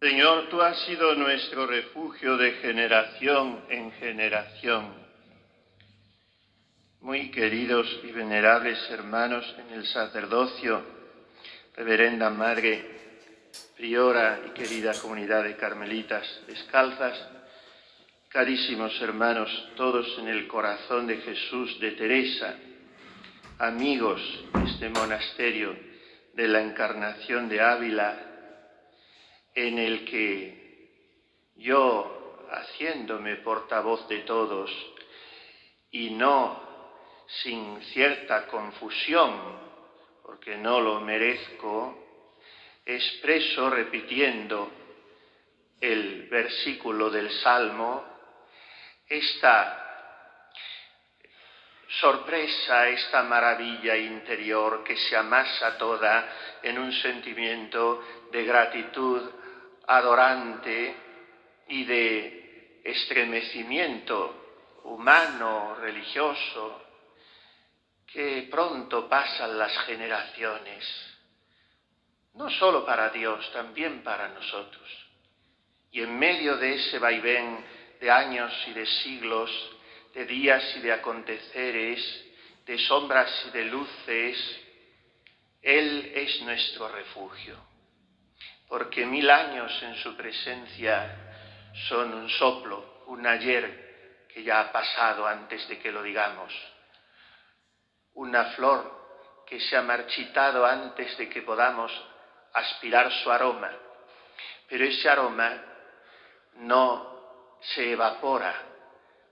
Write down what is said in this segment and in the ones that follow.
Señor, tú has sido nuestro refugio de generación en generación. Muy queridos y venerables hermanos en el sacerdocio, reverenda Madre Priora y querida comunidad de Carmelitas Descalzas, carísimos hermanos, todos en el corazón de Jesús de Teresa, amigos de este monasterio de la Encarnación de Ávila, en el que yo, haciéndome portavoz de todos, y no sin cierta confusión, porque no lo merezco, expreso repitiendo el versículo del Salmo, esta sorpresa, esta maravilla interior que se amasa toda en un sentimiento de gratitud adorante y de estremecimiento humano, religioso, que pronto pasan las generaciones, no solo para Dios, también para nosotros. Y en medio de ese vaivén de años y de siglos, de días y de aconteceres, de sombras y de luces, Él es nuestro refugio. Porque 1000 años en su presencia son un soplo, un ayer que ya ha pasado antes de que lo digamos, una flor que se ha marchitado antes de que podamos aspirar su aroma, pero ese aroma no se evapora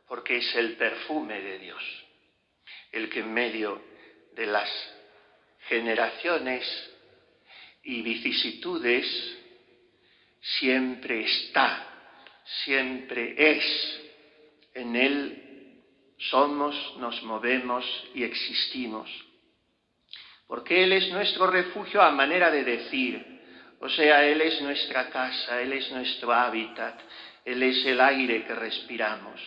porque es el perfume de Dios, el que en medio de las generaciones y vicisitudes siempre está, siempre es. En Él somos, nos movemos y existimos. Porque Él es nuestro refugio a manera de decir, o sea, Él es nuestra casa, Él es nuestro hábitat, Él es el aire que respiramos.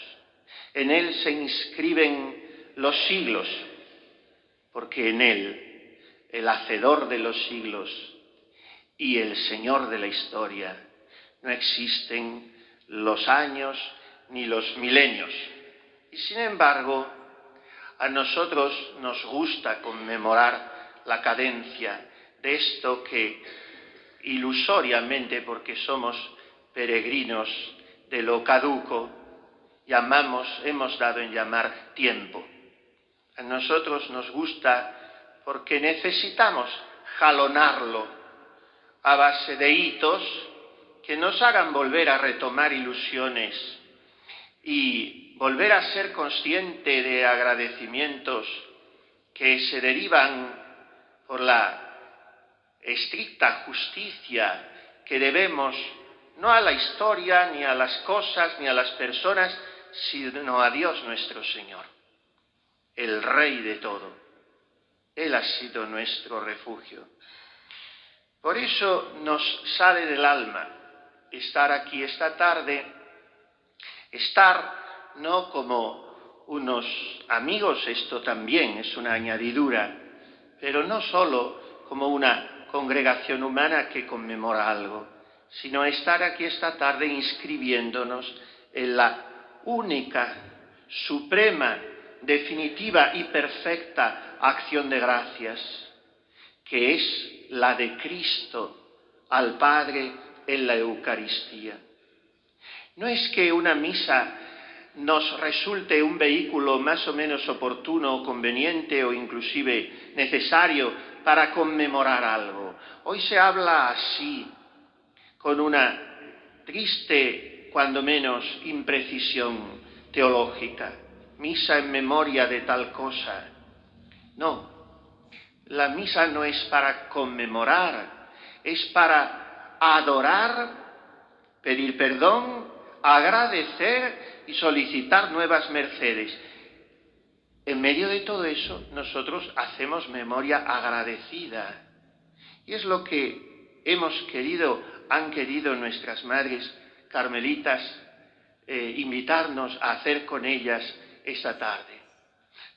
En Él se inscriben los siglos, porque en Él, el hacedor de los siglos, y el Señor de la historia, no existen los años ni los milenios. Y sin embargo, a nosotros nos gusta conmemorar la cadencia de esto que ilusoriamente, porque somos peregrinos de lo caduco, hemos dado en llamar tiempo. A nosotros nos gusta porque necesitamos jalonarlo a base de hitos que nos hagan volver a retomar ilusiones y volver a ser consciente de agradecimientos que se derivan por la estricta justicia que debemos no a la historia, ni a las cosas, ni a las personas, sino a Dios nuestro Señor, el Rey de todo. Él ha sido nuestro refugio. Por eso nos sale del alma estar aquí esta tarde, estar no como unos amigos, esto también es una añadidura, pero no solo como una congregación humana que conmemora algo, sino estar aquí esta tarde inscribiéndonos en la única, suprema, definitiva y perfecta acción de gracias, que es la de Cristo al Padre en la Eucaristía. No es que una misa nos resulte un vehículo más o menos oportuno o conveniente o inclusive necesario para conmemorar algo. Hoy se habla así, con una triste, cuando menos, imprecisión teológica. Misa en memoria de tal cosa. No. La misa no es para conmemorar, es para adorar, pedir perdón, agradecer y solicitar nuevas mercedes. En medio de todo eso, nosotros hacemos memoria agradecida. Y es lo que han querido nuestras madres carmelitas invitarnos a hacer con ellas esta tarde.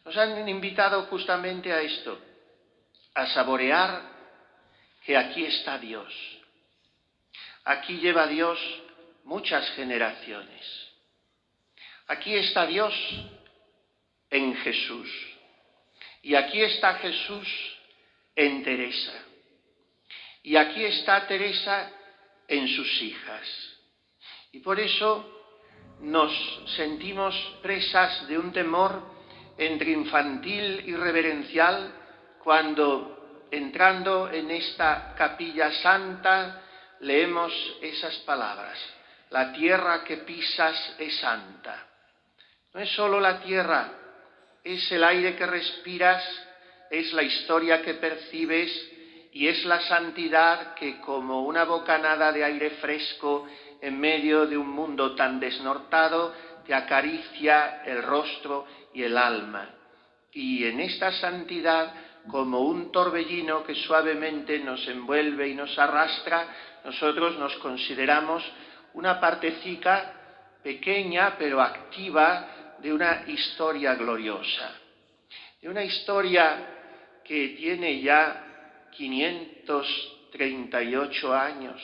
Nos han invitado justamente a esto, a saborear que aquí está Dios, Aquí lleva Dios muchas generaciones. Aquí está Dios en Jesús. Y aquí está Jesús en Teresa. Y aquí está Teresa en sus hijas. Y por eso nos sentimos presas de un temor entre infantil y reverencial cuando, entrando en esta capilla santa, leemos esas palabras: la tierra que pisas es santa. No es solo la tierra, es el aire que respiras, es la historia que percibes y es la santidad que, como una bocanada de aire fresco en medio de un mundo tan desnortado, te acaricia el rostro y el alma. Y en esta santidad, como un torbellino que suavemente nos envuelve y nos arrastra, nosotros nos consideramos una partecica pequeña pero activa de una historia gloriosa, de una historia que tiene ya 538 años,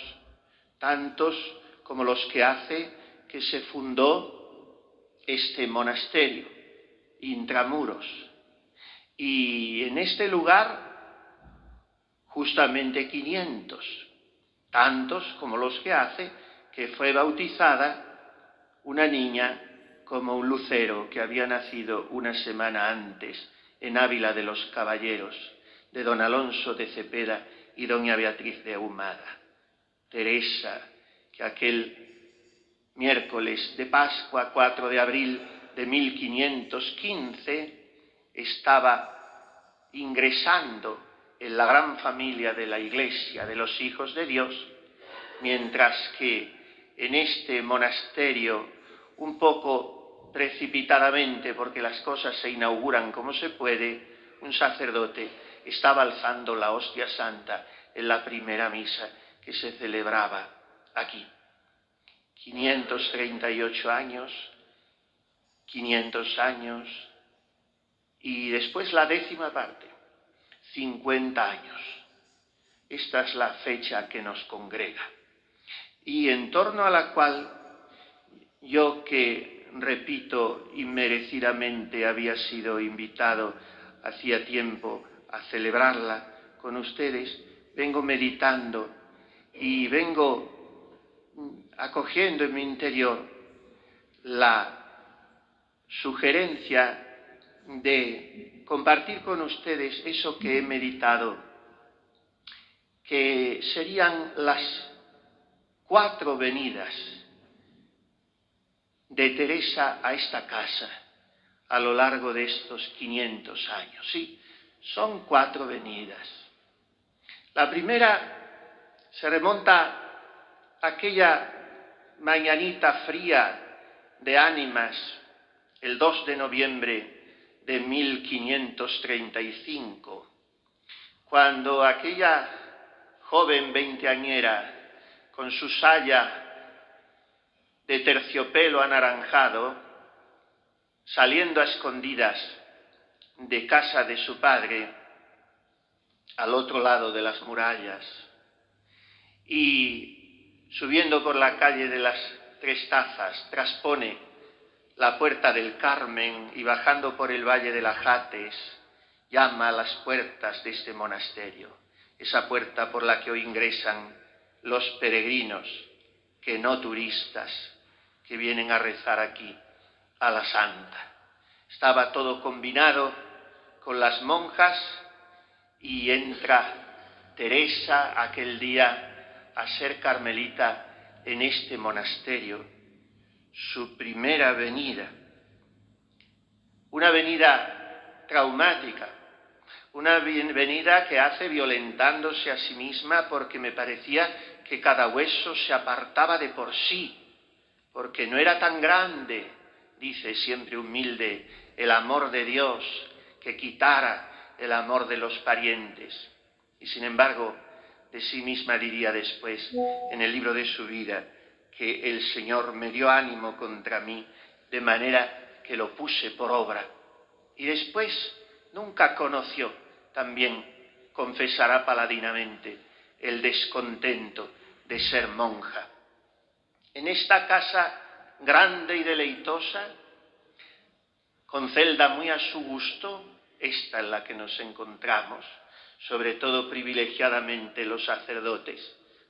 tantos como los que hace que se fundó este monasterio, Intramuros. Y en este lugar, justamente 500, tantos como los que hace que fue bautizada una niña como un lucero que había nacido una semana antes en Ávila de los Caballeros, de don Alonso de Cepeda y doña Beatriz de Ahumada. Teresa, que aquel miércoles de Pascua, 4 de abril de 1515, estaba ingresando en la gran familia de la Iglesia de los hijos de Dios, mientras que en este monasterio, un poco precipitadamente, porque las cosas se inauguran como se puede, un sacerdote estaba alzando la hostia santa en la primera misa que se celebraba aquí. 538 años, 500 años, y después la 10ª parte, 50 años. Esta es la fecha que nos congrega, y en torno a la cual yo, que repito, inmerecidamente había sido invitado hacía tiempo a celebrarla con ustedes, vengo meditando y vengo acogiendo en mi interior la sugerencia de compartir con ustedes eso que he meditado, que serían las 4 venidas de Teresa a esta casa a lo largo de estos 500 años. Sí, son 4 venidas. La primera se remonta a aquella mañanita fría de ánimas, el 2 de noviembre de 1535, cuando aquella joven veinteañera, con su saya de terciopelo anaranjado, saliendo a escondidas de casa de su padre, al otro lado de las murallas, y subiendo por la calle de las Tres Tazas, traspone la puerta del Carmen y bajando por el valle de Lajates, llama a las puertas de este monasterio, esa puerta por la que hoy ingresan los peregrinos, que no turistas, que vienen a rezar aquí a la Santa. Estaba todo combinado con las monjas y entra Teresa aquel día a ser carmelita en este monasterio, su primera venida. Una venida traumática, una venida que hace violentándose a sí misma porque me parecía que cada hueso se apartaba de por sí, porque no era tan grande, dice siempre humilde, el amor de Dios que quitara el amor de los parientes. Y sin embargo, de sí misma diría después, en el libro de su vida, que el Señor me dio ánimo contra mí, de manera que lo puse por obra. Y después nunca conoció, también confesará paladinamente, el descontento de ser monja. En esta casa grande y deleitosa, con celda muy a su gusto, esta en la que nos encontramos, sobre todo privilegiadamente los sacerdotes,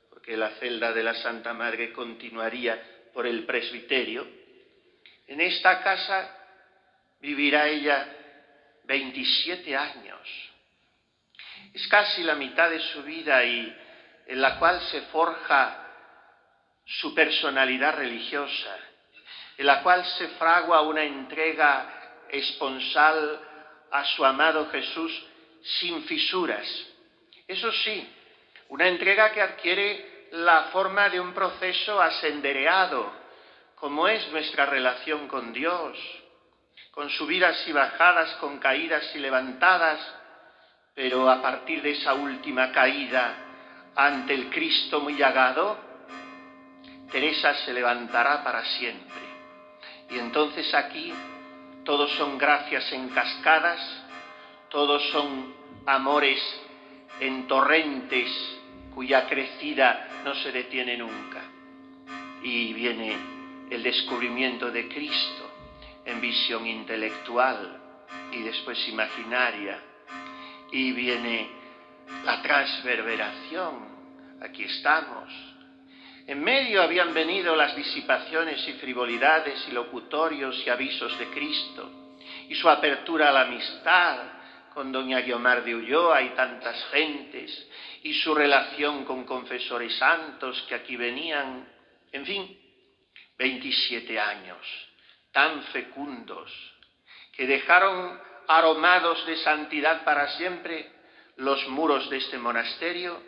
porque la celda de la Santa Madre continuaría por el presbiterio. En esta casa vivirá ella 27 años. Es casi la mitad de su vida y en la cual se forja su personalidad religiosa, en la cual se fragua una entrega esponsal a su amado Jesús sin fisuras. Eso sí, una entrega que adquiere la forma de un proceso asendereado, como es nuestra relación con Dios, con subidas y bajadas, con caídas y levantadas, pero a partir de esa última caída ante el Cristo muy llagado, Teresa se levantará para siempre. Y entonces aquí todos son gracias en cascadas, todos son amores en torrentes cuya crecida no se detiene nunca. Y viene el descubrimiento de Cristo en visión intelectual y después imaginaria. Y viene la transverberación. Aquí estamos. En medio habían venido las disipaciones y frivolidades y locutorios y avisos de Cristo, y su apertura a la amistad con doña Guiomar de Ulloa y tantas gentes, y su relación con confesores santos que aquí venían. En fin, 27 años tan fecundos que dejaron aromados de santidad para siempre los muros de este monasterio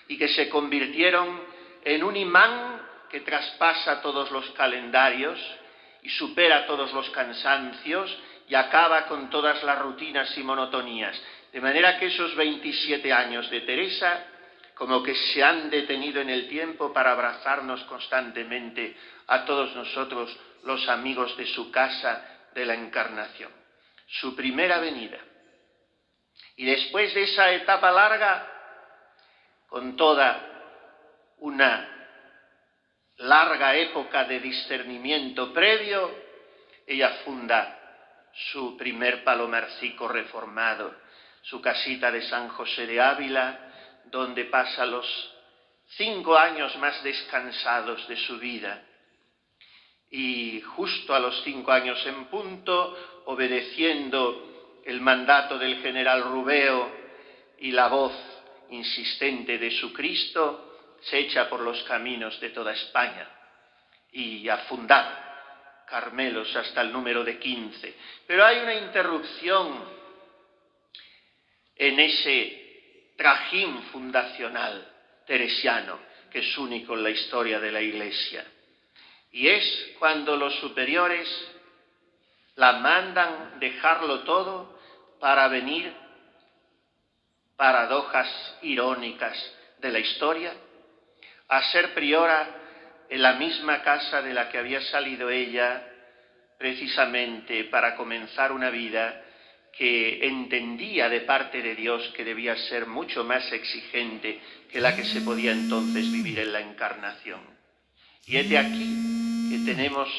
y que se convirtieron en un imán que traspasa todos los calendarios y supera todos los cansancios y acaba con todas las rutinas y monotonías. De manera que esos 27 años de Teresa como que se han detenido en el tiempo para abrazarnos constantemente a todos nosotros, los amigos de su casa de la Encarnación. Su primera venida. Y después de esa etapa larga, con toda una larga época de discernimiento previo, ella funda su primer palomarcico reformado, su casita de San José de Ávila, donde pasa los 5 años más descansados de su vida. Y justo a los 5 años en punto, obedeciendo el mandato del general Rubeo y la voz insistente de su Cristo, se echa por los caminos de toda España y a fundar Carmelos hasta el número de 15. Pero hay una interrupción en ese trajín fundacional teresiano que es único en la historia de la Iglesia. Y es cuando los superiores la mandan dejarlo todo para venir, paradojas irónicas de la historia, a ser priora en la misma casa de la que había salido ella, precisamente para comenzar una vida que entendía de parte de Dios que debía ser mucho más exigente que la que se podía entonces vivir en la Encarnación. Y es de aquí que tenemos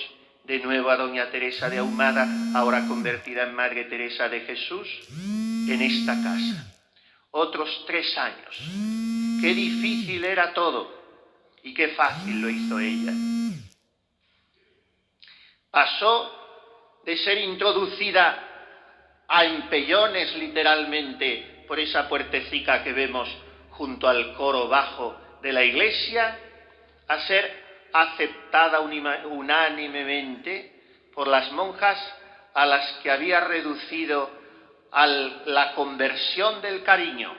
de nuevo a doña Teresa de Ahumada, ahora convertida en Madre Teresa de Jesús, en esta casa. Otros 3 años. Qué difícil era todo y qué fácil lo hizo ella. Pasó de ser introducida a empellones literalmente por esa puertecica que vemos junto al coro bajo de la iglesia, a ser aceptada unánimemente por las monjas a las que había reducido a la conversión del cariño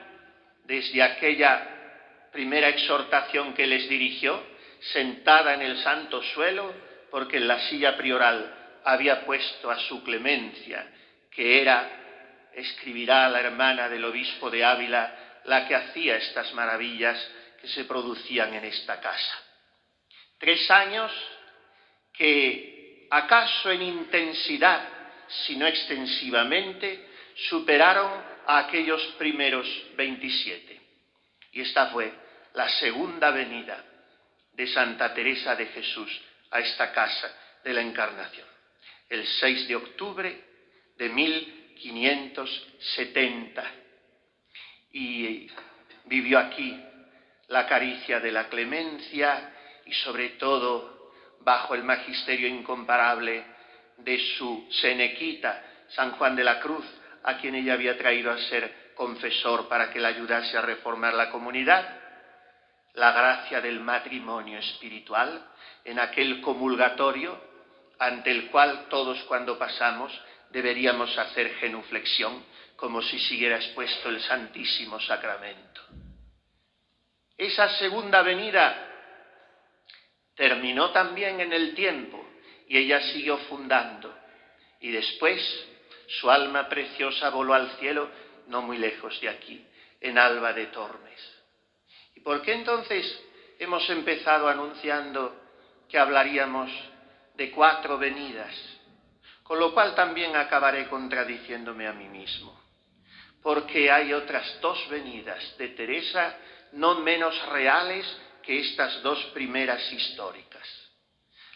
desde aquella primera exhortación que les dirigió, sentada en el santo suelo, porque en la silla prioral había puesto a su Clemencia, que era, escribirá la hermana del obispo de Ávila, la que hacía estas maravillas que se producían en esta casa. 3 años que, acaso en intensidad, si no extensivamente, superaron a aquellos primeros 27. Y esta fue la segunda venida de Santa Teresa de Jesús a esta casa de la Encarnación, el 6 de octubre de 1570. Y vivió aquí la caricia de la clemencia y sobre todo bajo el magisterio incomparable de su senequita, San Juan de la Cruz, a quien ella había traído a ser confesor para que la ayudase a reformar la comunidad. La gracia del matrimonio espiritual en aquel comulgatorio ante el cual todos cuando pasamos deberíamos hacer genuflexión como si siguiera expuesto el Santísimo Sacramento. Esa segunda venida terminó también en el tiempo y ella siguió fundando. Y después su alma preciosa voló al cielo, no muy lejos de aquí, en Alba de Tormes. ¿Y por qué entonces hemos empezado anunciando que hablaríamos de 4 venidas? Con lo cual también acabaré contradiciéndome a mí mismo. Porque hay otras 2 venidas de Teresa no menos reales que estas 2 primeras históricas.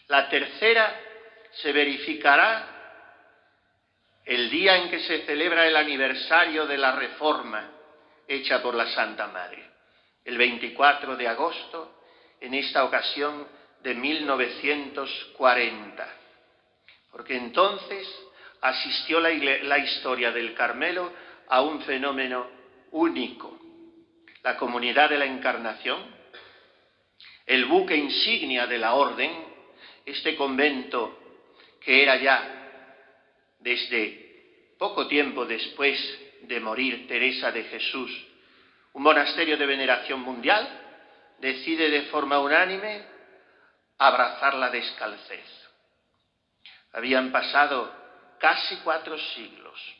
La tercera se verificará el día en que se celebra el aniversario de la Reforma hecha por la Santa Madre, el 24 de agosto, en esta ocasión de 1940. Porque entonces asistió la historia del Carmelo a un fenómeno único. La Comunidad de la Encarnación, el buque insignia de la Orden, este convento que era ya desde poco tiempo después de morir Teresa de Jesús, un monasterio de veneración mundial, decide de forma unánime abrazar la descalcez. Habían pasado casi 4 siglos.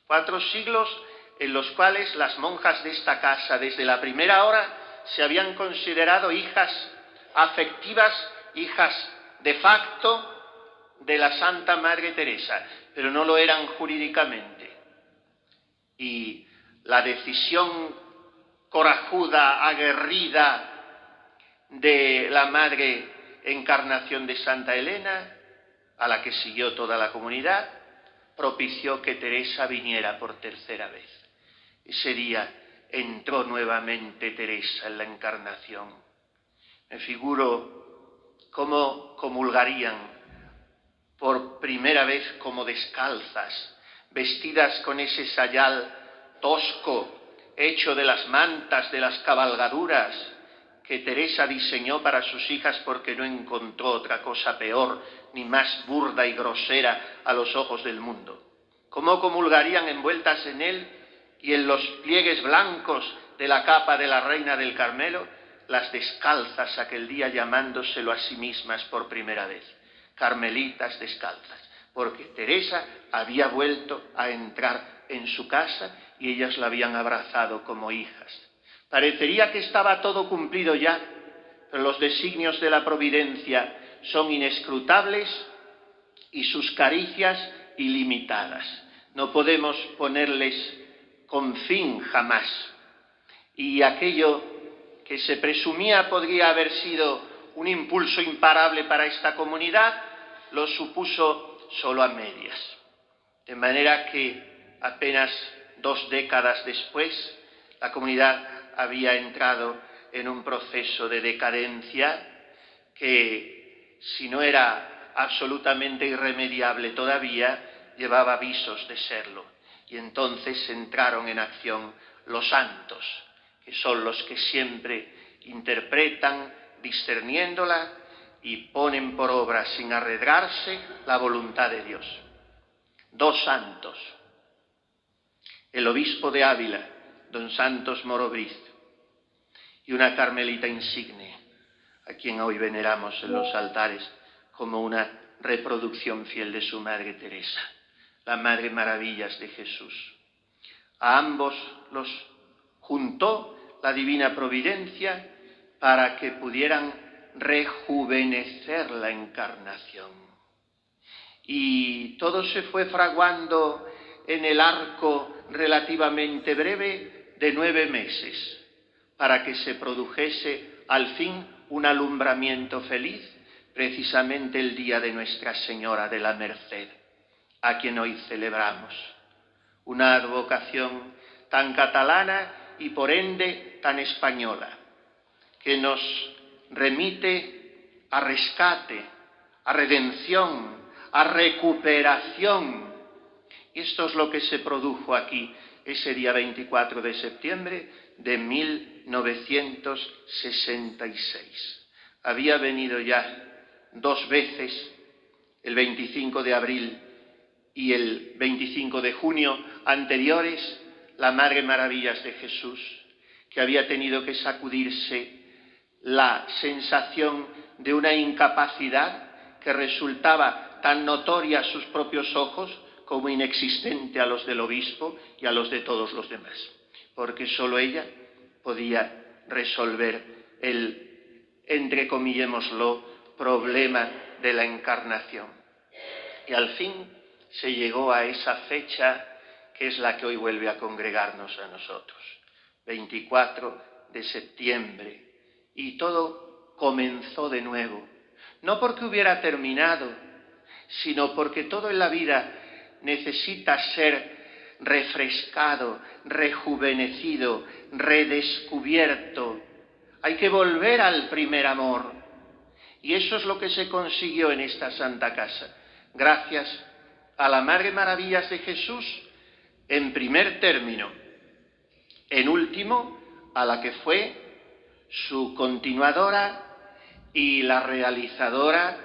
4 siglos en los cuales las monjas de esta casa, desde la primera hora, se habían considerado hijas afectivas, hijas de facto de la Santa Madre Teresa, pero no lo eran jurídicamente. Y la decisión corajuda, aguerrida de la Madre Encarnación de Santa Elena, a la que siguió toda la comunidad, propició que Teresa viniera por tercera vez. Ese día entró nuevamente Teresa en la Encarnación. Me figuro cómo comulgarían por primera vez como descalzas, vestidas con ese sayal tosco, hecho de las mantas de las cabalgaduras que Teresa diseñó para sus hijas porque no encontró otra cosa peor ni más burda y grosera a los ojos del mundo. Cómo comulgarían envueltas en él y en los pliegues blancos de la capa de la Reina del Carmelo, las descalzas aquel día llamándoselo a sí mismas por primera vez, carmelitas descalzas, porque Teresa había vuelto a entrar en su casa y ellas la habían abrazado como hijas. Parecería que estaba todo cumplido ya, pero los designios de la providencia son inescrutables y sus caricias ilimitadas. No podemos ponerles con fin jamás. Y aquello que se presumía podría haber sido un impulso imparable para esta comunidad, lo supuso solo a medias. De manera que apenas 2 décadas después, la comunidad había entrado en un proceso de decadencia que, si no era absolutamente irremediable todavía, llevaba visos de serlo. Y entonces entraron en acción los santos, que son los que siempre interpretan, discerniéndola, y ponen por obra sin arredrarse la voluntad de Dios. 2 santos, el obispo de Ávila, don Santos Morobriz, y una carmelita insigne, a quien hoy veneramos en los altares como una reproducción fiel de su Madre Teresa, la Madre Maravillas de Jesús. A ambos los juntó la Divina Providencia para que pudieran rejuvenecer la Encarnación. Y todo se fue fraguando en el arco relativamente breve de 9 meses, para que se produjese al fin un alumbramiento feliz, precisamente el día de Nuestra Señora de la Merced, a quien hoy celebramos. Una advocación tan catalana y por ende tan española, que nos remite a rescate, a redención, a recuperación. Y esto es lo que se produjo aquí ese día 24 de septiembre de 1966. Había venido ya 2 veces, el 25 de abril y el 25 de junio anteriores, la Madre Maravillas de Jesús, que había tenido que sacudirse la sensación de una incapacidad que resultaba tan notoria a sus propios ojos como inexistente a los del obispo y a los de todos los demás, porque solo ella podía resolver el, entrecomillémoslo, problema de la encarnación. Y al fin se llegó a esa fecha que es la que hoy vuelve a congregarnos a nosotros, 24 de septiembre, y todo comenzó de nuevo, no porque hubiera terminado, sino porque todo en la vida necesita ser refrescado, rejuvenecido, redescubierto. Hay que volver al primer amor. Y eso es lo que se consiguió en esta Santa Casa, gracias a la Madre Maravillas de Jesús, en primer término, en último, a la que fue su continuadora y la realizadora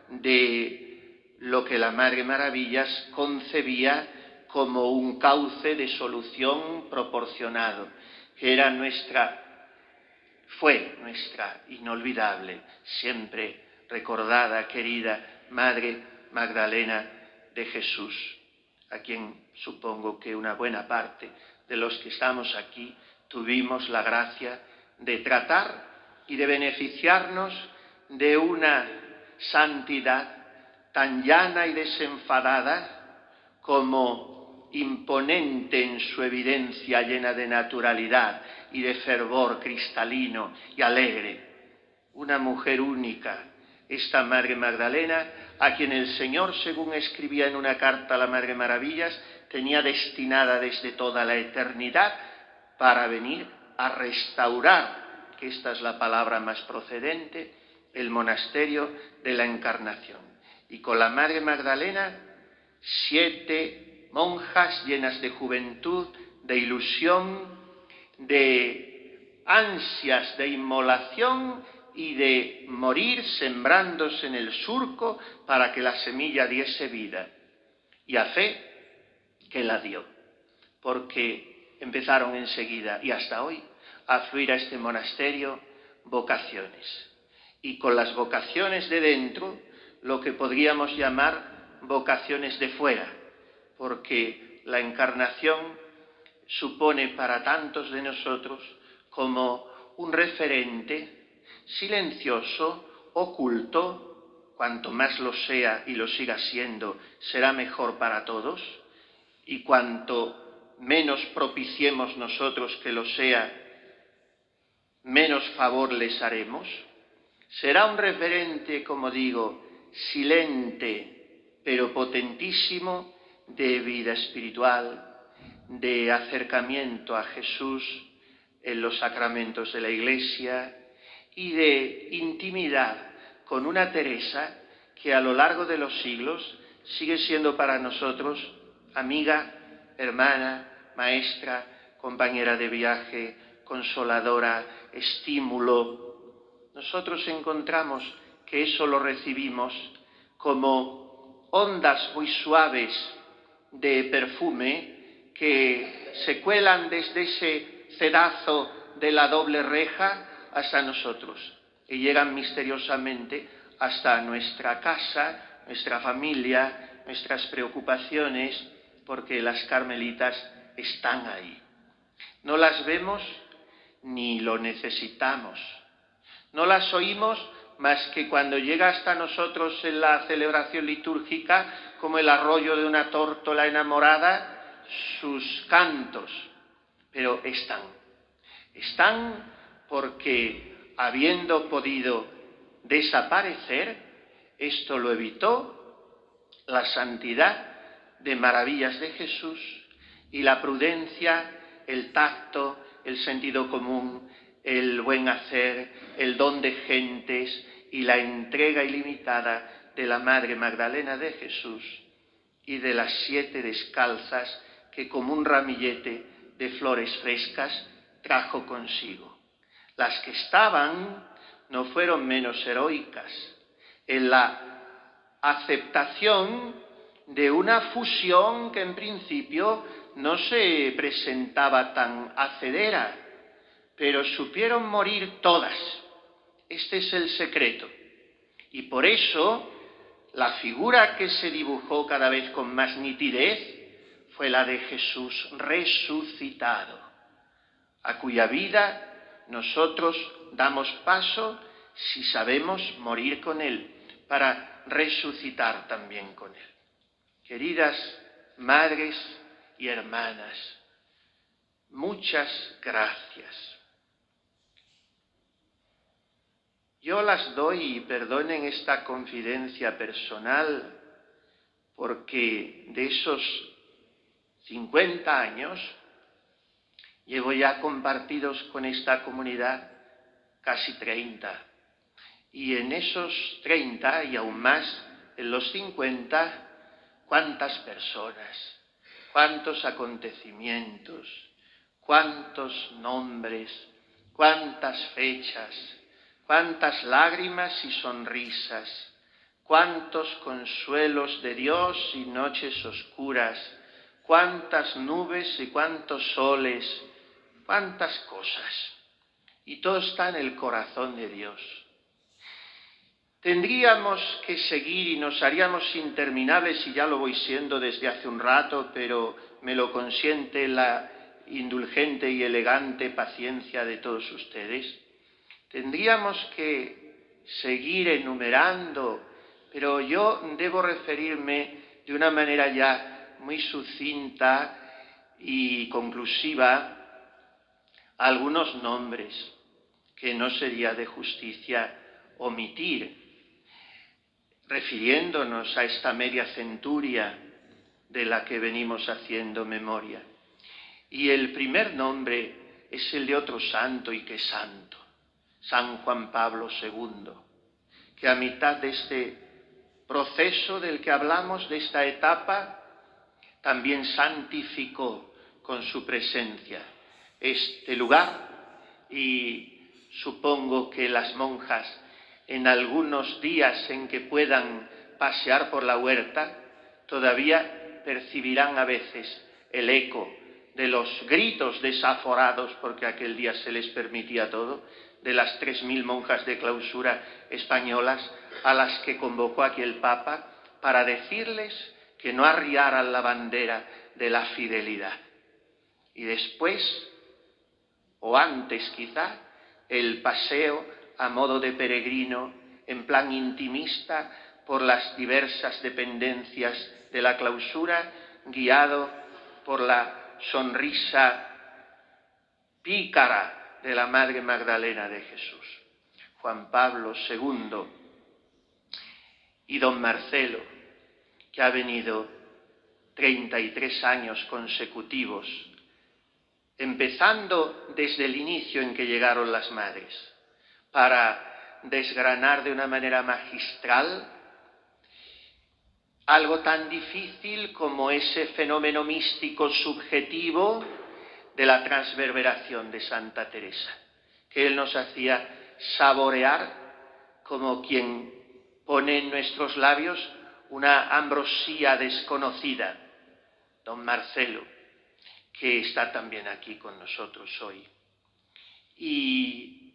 de lo que la Madre Maravillas concebía como un cauce de solución proporcionado, que era fue nuestra inolvidable, siempre recordada, querida Madre Magdalena de Jesús, a quien supongo que una buena parte de los que estamos aquí tuvimos la gracia de tratar y de beneficiarnos de una santidad tan llana y desenfadada como imponente en su evidencia llena de naturalidad y de fervor cristalino y alegre. Una mujer única, esta Madre Magdalena, a quien el Señor, según escribía en una carta a la Madre Maravillas, tenía destinada desde toda la eternidad para venir a restaurar, que esta es la palabra más procedente, el monasterio de la Encarnación. Y con la Madre Magdalena, 7 monjas llenas de juventud, de ilusión, de ansias de inmolación y de morir sembrándose en el surco para que la semilla diese vida. Y a fe que la dio, porque empezaron enseguida y hasta hoy a fluir a este monasterio vocaciones. Y con las vocaciones de dentro, lo que podríamos llamar vocaciones de fuera, porque la encarnación supone para tantos de nosotros como un referente silencioso, oculto, cuanto más lo sea y lo siga siendo, será mejor para todos, y cuanto menos propiciemos nosotros que lo sea, menos favor les haremos. Será un referente, como digo, silente, pero potentísimo, de vida espiritual, de acercamiento a Jesús en los sacramentos de la Iglesia y de intimidad con una Teresa que a lo largo de los siglos sigue siendo para nosotros amiga, hermana, maestra, compañera de viaje, consoladora, estímulo. Nosotros encontramos que eso lo recibimos como ondas muy suaves de perfume que se cuelan desde ese cedazo de la doble reja hasta nosotros y llegan misteriosamente hasta nuestra casa, nuestra familia, nuestras preocupaciones, porque las carmelitas están ahí. No las vemos ni lo necesitamos. No las oímos más que cuando llega hasta nosotros en la celebración litúrgica, como el arroyo de una tórtola enamorada, sus cantos. Pero están porque habiendo podido desaparecer, esto lo evitó la santidad de maravillas de Jesús y la prudencia, el tacto, el sentido común, el buen hacer, el don de gentes y la entrega ilimitada de la Madre Magdalena de Jesús y de las 7 descalzas que como un ramillete de flores frescas trajo consigo. Las que estaban no fueron menos heroicas en la aceptación de una fusión que en principio no se presentaba tan hacedera, pero supieron morir todas. Este es el secreto. Y por eso la figura que se dibujó cada vez con más nitidez fue la de Jesús resucitado, a cuya vida nosotros damos paso si sabemos morir con Él, para resucitar también con Él. Queridas madres y hermanas, muchas gracias. Yo las doy, y perdonen esta confidencia personal, porque de esos 50 años llevo ya compartidos con esta comunidad casi 30. Y en esos 30 y aún más en los 50, cuántas personas, cuántos acontecimientos, cuántos nombres, cuántas fechas, cuántas lágrimas y sonrisas, cuántos consuelos de Dios y noches oscuras, cuántas nubes y cuántos soles, cuántas cosas. Y todo está en el corazón de Dios. Tendríamos que seguir y nos haríamos interminables, y ya lo voy siendo desde hace un rato, pero me lo consiente la indulgente y elegante paciencia de todos ustedes. Tendríamos que seguir enumerando, pero yo debo referirme de una manera ya muy sucinta y conclusiva a algunos nombres que no sería de justicia omitir, refiriéndonos a esta media centuria de la que venimos haciendo memoria. Y el primer nombre es el de otro santo y que santo, San Juan Pablo II, que a mitad de este proceso del que hablamos, de esta etapa, también santificó con su presencia este lugar, y supongo que las monjas en algunos días en que puedan pasear por la huerta, todavía percibirán a veces el eco de los gritos desaforados, porque aquel día se les permitía todo, de las 3.000 monjas de clausura españolas a las que convocó aquí el Papa para decirles que no arriaran la bandera de la fidelidad. Y después, o antes quizá, el paseo a modo de peregrino, en plan intimista, por las diversas dependencias de la clausura, guiado por la sonrisa pícara de la Madre Magdalena de Jesús. Juan Pablo II y don Marcelo, que ha venido 33 años consecutivos, empezando desde el inicio en que llegaron las madres, para desgranar de una manera magistral algo tan difícil como ese fenómeno místico subjetivo de la transverberación de Santa Teresa, que él nos hacía saborear como quien pone en nuestros labios una ambrosía desconocida. Don Marcelo, que está también aquí con nosotros hoy. Y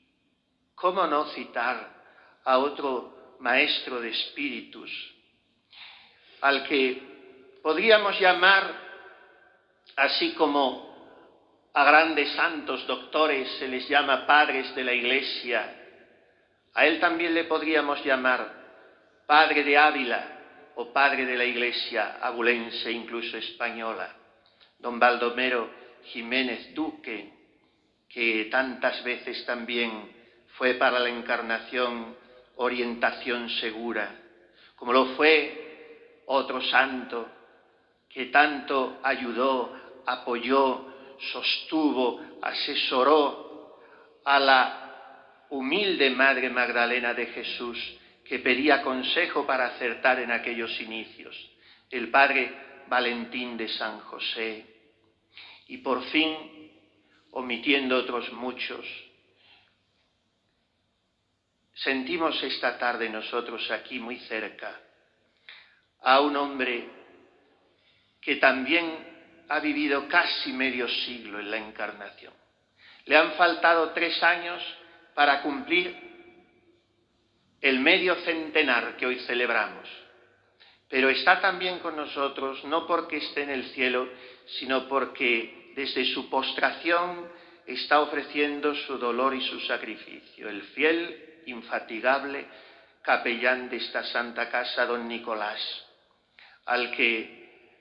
cómo no citar a otro maestro de espíritus, al que podríamos llamar, así como a grandes santos doctores se les llama padres de la Iglesia, a él también le podríamos llamar padre de Ávila o padre de la Iglesia abulense, incluso española, don Baldomero Jiménez Duque, que tantas veces también fue para la Encarnación orientación segura, como lo fue otro santo que tanto ayudó, apoyó, sostuvo, asesoró a la humilde Madre Magdalena de Jesús, que pedía consejo para acertar en aquellos inicios, el Padre Valentín de San José. Y por fin, omitiendo otros muchos, sentimos esta tarde nosotros aquí muy cerca a un hombre que también ha vivido casi medio siglo en la Encarnación. Le han faltado 3 años para cumplir el medio centenar que hoy celebramos. Pero está también con nosotros, no porque esté en el cielo, sino porque desde su postración está ofreciendo su dolor y su sacrificio. El fiel, infatigable capellán de esta Santa Casa, don Nicolás, al que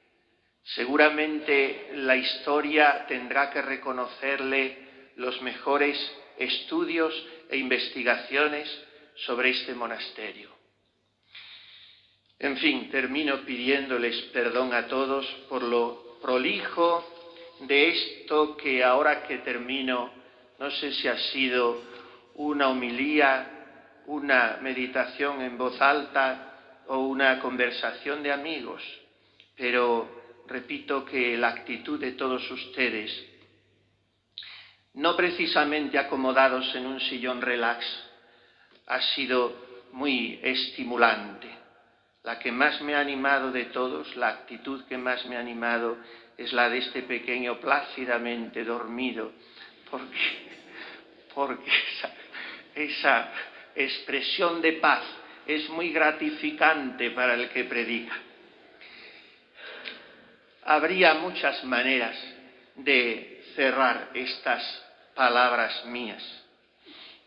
seguramente la historia tendrá que reconocerle los mejores estudios e investigaciones sobre este monasterio. En fin, termino pidiéndoles perdón a todos por lo prolijo de esto que ahora que termino, no sé si ha sido una homilía, una meditación en voz alta o una conversación de amigos, pero repito que la actitud de todos ustedes, no precisamente acomodados en un sillón relax, ha sido muy estimulante. La que más me ha animado de todos, la actitud que más me ha animado, es la de este pequeño plácidamente dormido, porque esa expresión de paz es muy gratificante para el que predica. Habría muchas maneras de cerrar estas palabras mías.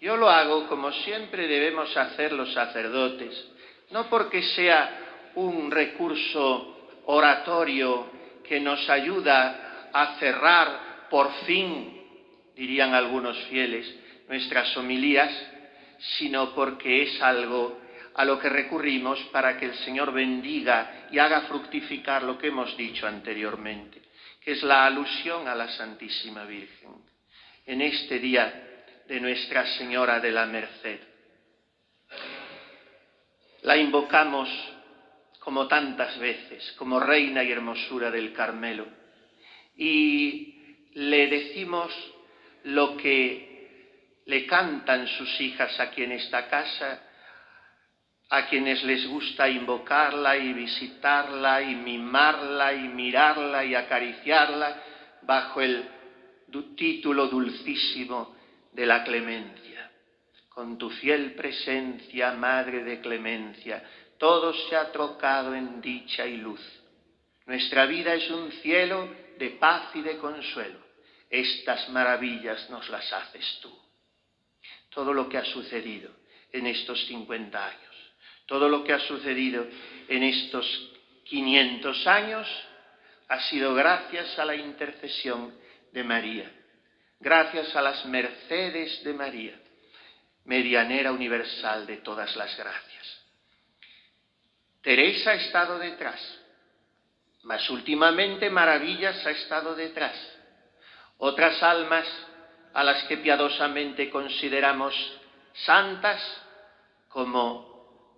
Yo lo hago como siempre debemos hacer los sacerdotes, no porque sea un recurso oratorio que nos ayuda a cerrar por fin, dirían algunos fieles, nuestras homilías, sino porque es algo a lo que recurrimos para que el Señor bendiga y haga fructificar lo que hemos dicho anteriormente, que es la alusión a la Santísima Virgen. En este día de Nuestra Señora de la Merced, la invocamos como tantas veces, como Reina y Hermosura del Carmelo, y le decimos lo que le cantan sus hijas aquí en esta casa, a quienes les gusta invocarla y visitarla y mimarla y mirarla y acariciarla bajo el título dulcísimo de la clemencia. Con tu fiel presencia, Madre de clemencia, todo se ha trocado en dicha y luz. Nuestra vida es un cielo de paz y de consuelo. Estas maravillas nos las haces tú. Todo lo que ha sucedido en estos 50 años, todo lo que ha sucedido en estos 500 años, ha sido gracias a la intercesión de María, gracias a las mercedes de María, medianera universal de todas las gracias. Teresa ha estado detrás, mas últimamente Maravillas ha estado detrás. Otras almas a las que piadosamente consideramos santas, como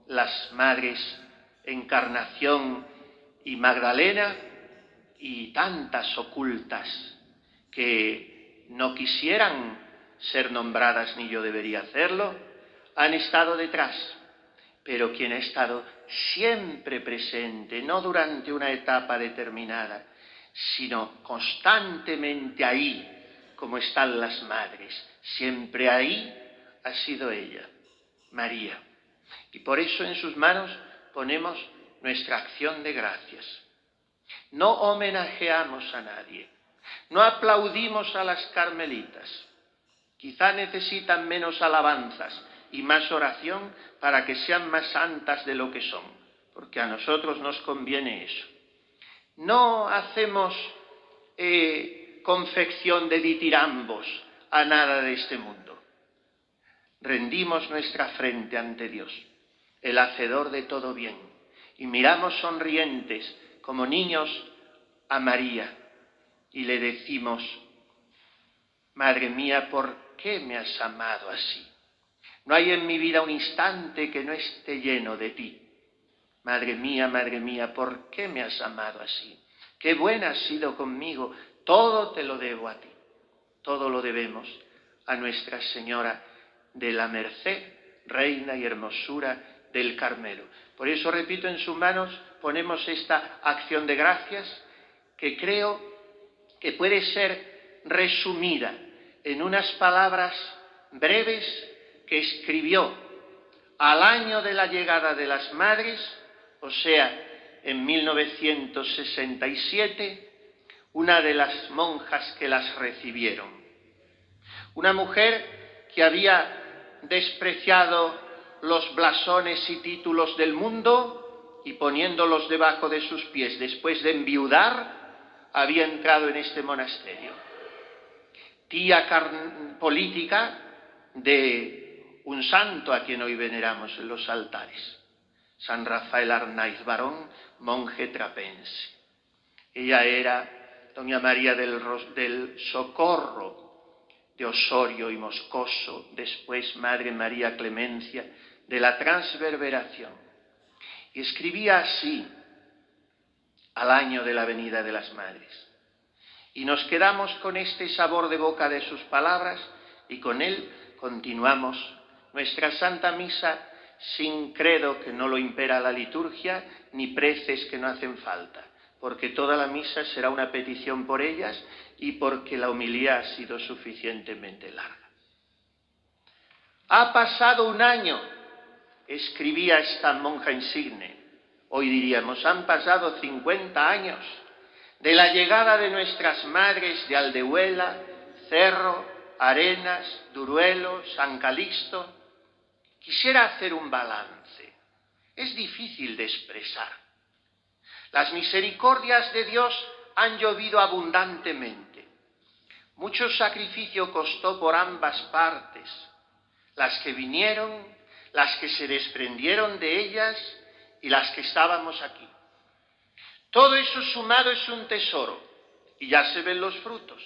las Madres Encarnación y Magdalena, y tantas ocultas que no quisieran ser nombradas, ni yo debería hacerlo, han estado detrás. Pero quien ha estado siempre presente, no durante una etapa determinada, sino constantemente ahí, como están las madres, siempre ahí ha sido ella, María. Y por eso en sus manos ponemos nuestra acción de gracias. No homenajeamos a nadie, no aplaudimos a las carmelitas. Quizá necesitan menos alabanzas y más oración para que sean más santas de lo que son, porque a nosotros nos conviene eso. No hacemos confección de ditirambos a nada de este mundo. rendimos nuestra frente ante Dios, el hacedor de todo bien, y miramos sonrientes como niños a María y le decimos: Madre mía, ¿por qué me has amado así? No hay en mi vida un instante que no esté lleno de ti. Madre mía, ¿por qué me has amado así? Qué buena has sido conmigo, todo te lo debo a ti. Todo lo debemos a Nuestra Señora de la Merced, Reina y Hermosura del Carmelo. Por eso, repito, en sus manos ponemos esta acción de gracias que creo que puede ser resumida en unas palabras breves que escribió al año de la llegada de las madres, o sea, en 1967, una de las monjas que las recibieron. Una mujer que había despreciado los blasones y títulos del mundo y poniéndolos debajo de sus pies, después de enviudar, había entrado en este monasterio. Tía política de un santo a quien hoy veneramos en los altares, San Rafael Arnaiz Barón, monje trapense. Ella era doña María del Socorro de Osorio y Moscoso, después Madre María Clemencia de la Transverberación. Y escribía así al año de la venida de las madres. Y nos quedamos con este sabor de boca de sus palabras y con él continuamos nuestra Santa Misa sin credo que no lo impera la liturgia, ni preces que no hacen falta, porque toda la misa será una petición por ellas y porque la homilía ha sido suficientemente larga. Ha pasado un año, escribía esta monja insigne, hoy diríamos, han pasado 50 años, de la llegada de nuestras madres de Aldehuela, Cerro, Arenas, Duruelo, San Calixto. Quisiera hacer un balance. Es difícil de expresar. Las misericordias de Dios han llovido abundantemente. Mucho sacrificio costó por ambas partes, las que vinieron, las que se desprendieron de ellas y las que estábamos aquí. Todo eso sumado es un tesoro y ya se ven los frutos.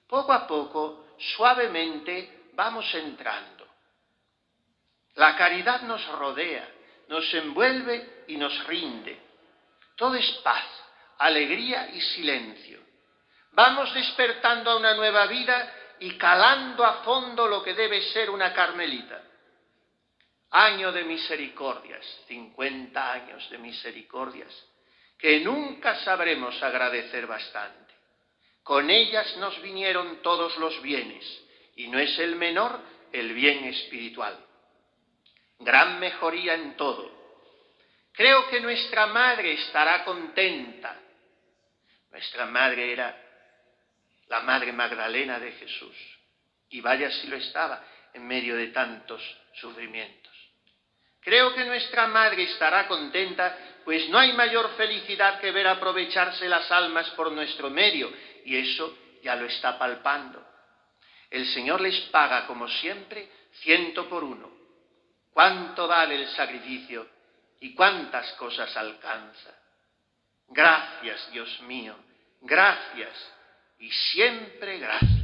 Poco a poco, suavemente, vamos entrando. La caridad nos rodea, nos envuelve y nos rinde. Todo es paz, alegría y silencio. Vamos despertando a una nueva vida y calando a fondo lo que debe ser una carmelita. Año de misericordias, 50 años de misericordias, que nunca sabremos agradecer bastante. Con ellas nos vinieron todos los bienes, y no es el menor el bien espiritual. Gran mejoría en todo. Creo que nuestra madre estará contenta. Nuestra madre era la Madre Magdalena de Jesús, y vaya si lo estaba en medio de tantos sufrimientos. Creo que nuestra madre estará contenta, pues no hay mayor felicidad que ver aprovecharse las almas por nuestro medio, y eso ya lo está palpando. El Señor les paga, como siempre, 100 por 1. ¿Cuánto vale el sacrificio y cuántas cosas alcanza? Gracias, Dios mío, gracias y siempre gracias.